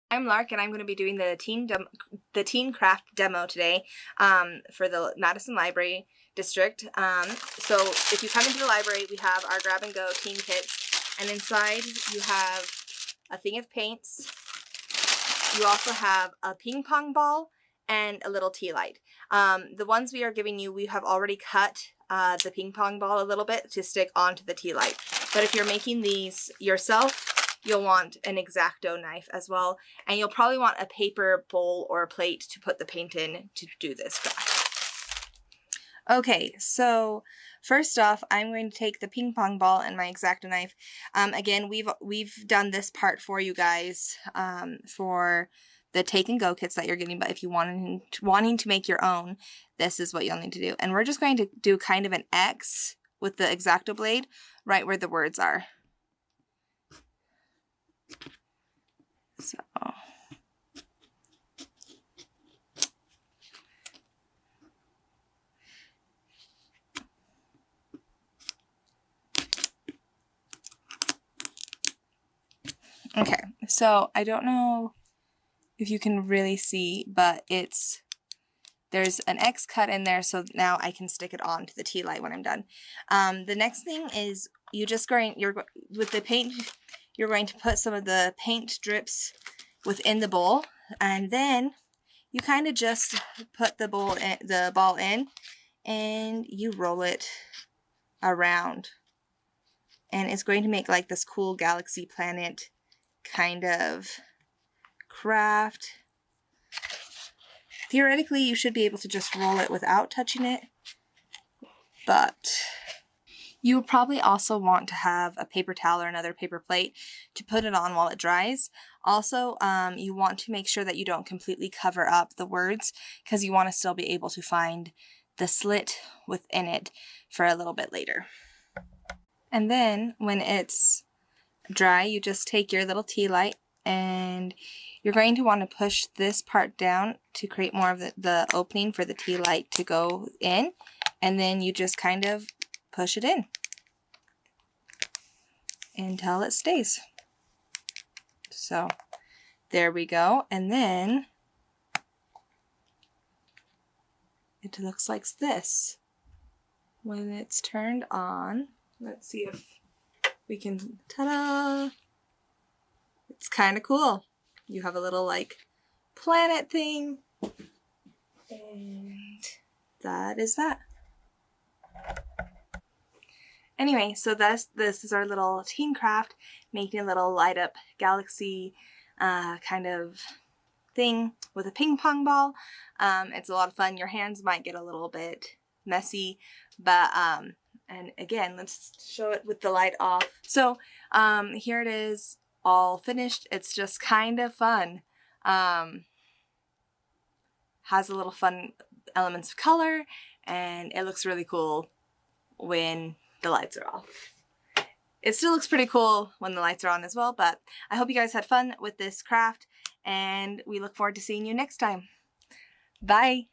I'm Lark, and I'm going to be doing the teen craft demo today for the Madison Library District. So if you come into the library, we have our grab and go teen kits, and inside you have a thing of paints. You also have a ping pong ball and a little tea light. The ones we are giving you, we have already cut the ping pong ball a little bit to stick onto the tea light. But if you're making these yourself, you'll want an exacto knife as well, and you'll probably want a paper bowl or a plate to put the paint in to do this craft. Okay, so first off, I'm going to take the ping pong ball and my exacto knife. Again, we've done this part for you guys for the take and go kits that you're getting, but if you wanting to make your own, this is what you'll need to do. And we're just going to do kind of an X with the exacto blade right where the words are. So okay, so I don't know if you can really see, but there's an X cut in there, so now I can stick it on to the tea light when I'm done. The next thing is with the paint, you're going to put some of the paint drips within the bowl, and then you kind of just put the ball in, and you roll it around, and it's going to make like this cool galaxy planet kind of craft. Theoretically, you should be able to just roll it without touching it, but you will probably also want to have a paper towel or another paper plate to put it on while it dries. Also, you want to make sure that you don't completely cover up the words, because you want to still be able to find the slit within it for a little bit later. And then when it's dry, you just take your little tea light and you're going to want to push this part down to create more of the opening for the tea light to go in, and then you just kind of push it in until it stays. So there we go, and then it looks like this when it's turned on. Let's see if we can, ta-da! It's kind of cool. You have a little like planet thing, and that is that. Anyway, so this is our little teen craft, making a little light up galaxy kind of thing with a ping pong ball. It's a lot of fun. Your hands might get a little bit messy, but and again, let's show it with the light off. So here it is, all finished. It's just kind of fun. Has a little fun elements of color, and it looks really cool when the lights are off. It still looks pretty cool when the lights are on as well, but I hope you guys had fun with this craft, and we look forward to seeing you next time. Bye!